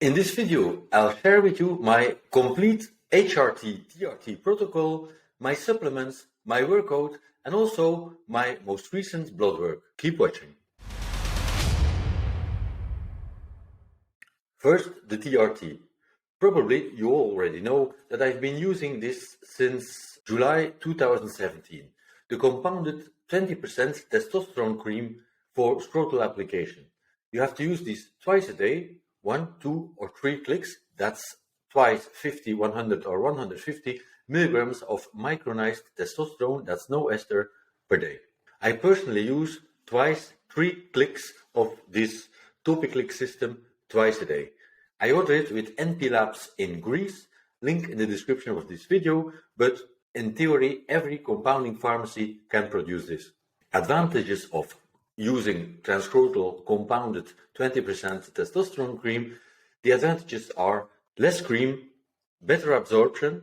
In this video, I'll share with you my complete HRT TRT protocol, my supplements, my workout, and also my most recent blood work. Keep watching. First, the TRT. Probably you already know that I've been using this since July 2017, the compounded 20% testosterone cream for scrotal application. You have to use this twice a day, 1, 2, or 3 clicks. That's twice 50, 100, or 150 milligrams of micronized testosterone, that's no ester, per day. I personally use twice 3 clicks of this TopiClick system twice a day. I order it with NP Labs in Greece, link in the description of this video, but in theory, every compounding pharmacy can produce this. Advantages of using transcrotal compounded 20% testosterone cream. The advantages are less cream, better absorption,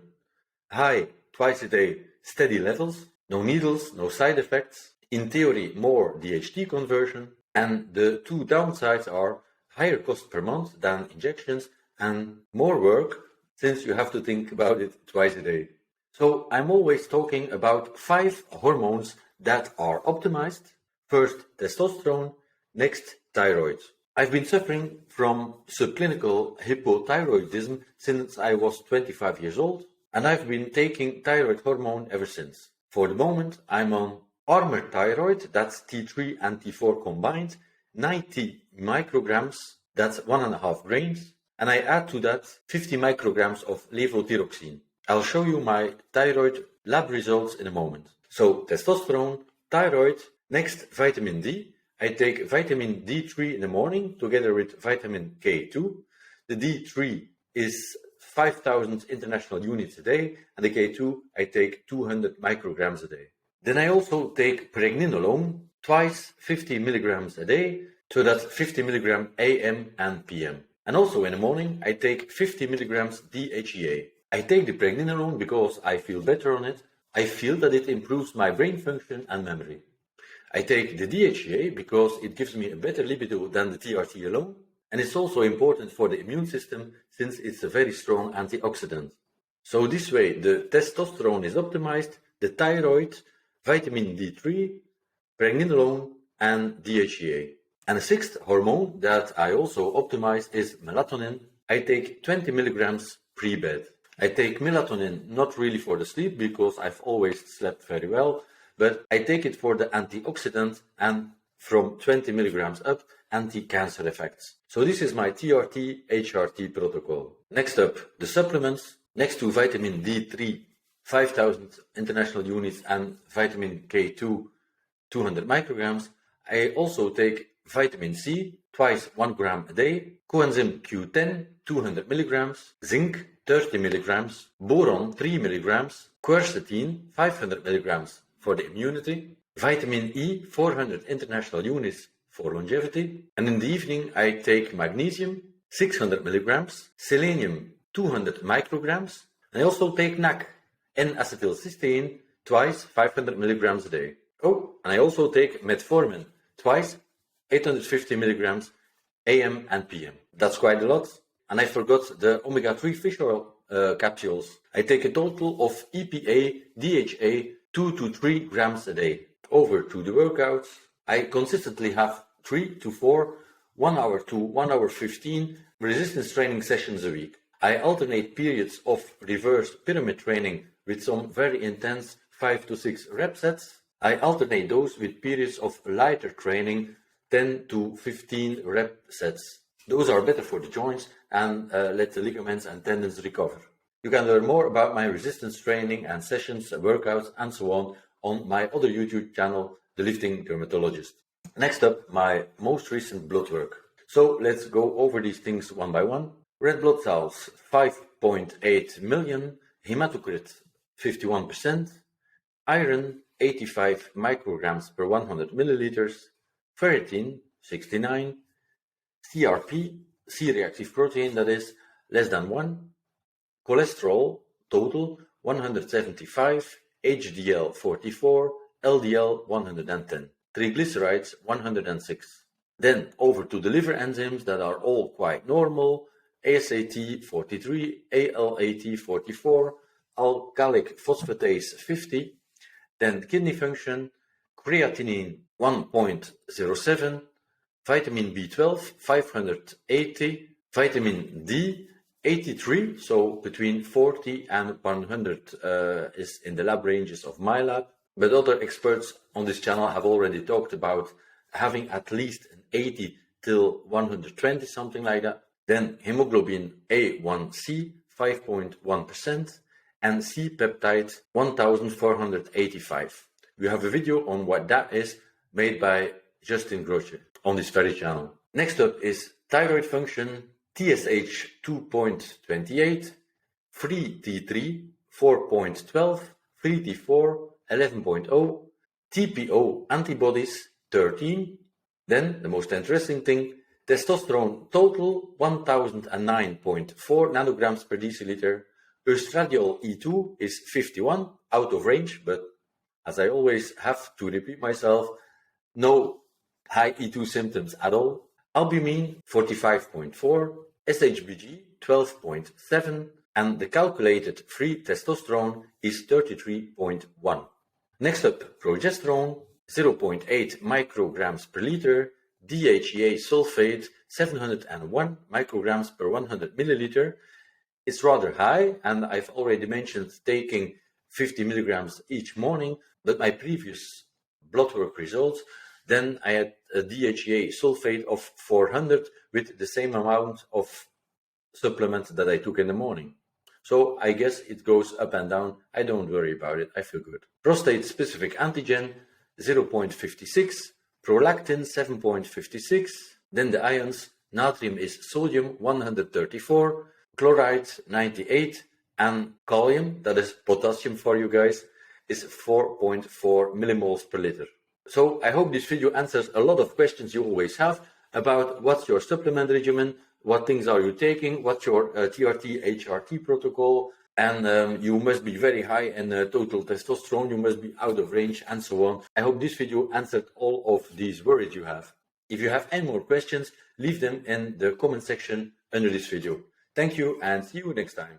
high twice a day steady levels, no needles, no side effects, in theory more DHT conversion, and the two downsides are higher cost per month than injections and more work since you have to think about it twice a day. So I'm always talking about 5 hormones that are optimized. First, testosterone, next, thyroid. I've been suffering from subclinical hypothyroidism since I was 25 years old, and I've been taking thyroid hormone ever since. For the moment, I'm on Armour Thyroid, that's T3 and T4 combined, 90 micrograms, that's 1.5 grains, and I add to that 50 micrograms of levothyroxine. I'll show you my thyroid lab results in a moment. So, testosterone, thyroid, next vitamin D. I take vitamin D3 in the morning together with vitamin K2. The D3 is 5,000 international units a day, and the K2 I take 200 micrograms a day. Then I also take pregnenolone, twice 50 milligrams a day, so that's 50 milligram AM and PM. And also in the morning I take 50 milligrams DHEA. I take the pregnenolone because I feel better on it. I feel that it improves my brain function and memory. I take the DHEA because it gives me a better libido than the TRT alone, and it's also important for the immune system since it's a very strong antioxidant. So this way the testosterone is optimized, the thyroid, vitamin D3, pregnenolone, and DHEA. And the 6th hormone that I also optimize is melatonin. I take 20 milligrams pre-bed. I take melatonin not really for the sleep because I've always slept very well, but I take it for the antioxidant and from 20 milligrams up, anti-cancer effects. So this is my TRT HRT protocol. Next up, the supplements. Next to vitamin D3, 5,000 international units, and vitamin K2, 200 micrograms, I also take vitamin C, twice 1 gram a day, coenzyme Q10, 200 milligrams, zinc, 30 milligrams, boron, 3 milligrams, quercetin, 500 milligrams for the immunity, vitamin E, 400 international units for longevity, and in the evening I take magnesium, 600 milligrams, selenium, 200 micrograms, and I also take NAC, N-acetylcysteine, twice 500 milligrams a day. Oh, and I also take metformin, twice 850 milligrams AM and PM. That's quite a lot. And I forgot the omega-3 fish oil capsules. I take a total of EPA, DHA, 2 to 3 grams a day. Over to the workouts. I consistently have 3 to 4, 1 hour to 1 hour 15 resistance training sessions a week. I alternate periods of reverse pyramid training with some very intense 5 to 6 rep sets. I alternate those with periods of lighter training, 10 to 15 rep sets. Those are better for the joints and let the ligaments and tendons recover. You can learn more about my resistance training and sessions, workouts, and so on my other YouTube channel, The Lifting Dermatologist. Next up, my most recent blood work. So let's go over these things one by one. Red blood cells, 5.8 million, hematocrit, 51%, iron, 85 micrograms per 100 milliliters, ferritin, 69, CRP, C-reactive protein, that is, less than 1, cholesterol, total, 175, HDL, 44, LDL, 110, triglycerides, 106. Then over to the liver enzymes that are all quite normal, ASAT 43, ALAT 44, alkalic phosphatase 50, then kidney function, creatinine 1.07, vitamin B12 580, vitamin D 83, so between 40 and 100 is in the lab ranges of my lab. But other experts on this channel have already talked about having at least an 80 till 120, something like that. Then hemoglobin A1C 5.1% and C-peptide 1485. We have a video on what that is made by Justin Groce on this very channel. Next up is thyroid function, TSH 2.28, free T3 4.12, free T4 11.0, TPO antibodies 13. Then the most interesting thing, testosterone total 1009.4 nanograms per deciliter, estradiol E2 is 51, out of range, but as I always have to repeat myself, no high E2 symptoms at all. Albumin 45.4, SHBG 12.7, and the calculated free testosterone is 33.1. Next up, progesterone 0.8 micrograms per liter, DHEA sulfate 701 micrograms per 100 milliliter. It's rather high, and I've already mentioned taking 50 milligrams each morning, but my previous blood work results, then I had a DHEA sulfate of 400 with the same amount of supplement that I took in the morning. So I guess it goes up and down. I don't worry about it. I feel good. Prostate specific antigen 0.56, prolactin 7.56. Then the ions, natrium is sodium 134, chloride 98, and kalium, that is potassium for you guys, is 4.4 millimoles per liter. So I hope this video answers a lot of questions you always have about what's your supplement regimen, what things are you taking, what's your TRT, HRT protocol, and you must be very high in total testosterone, you must be out of range, and so on. I hope this video answered all of these worries you have. If you have any more questions, leave them in the comment section under this video. Thank you and see you next time.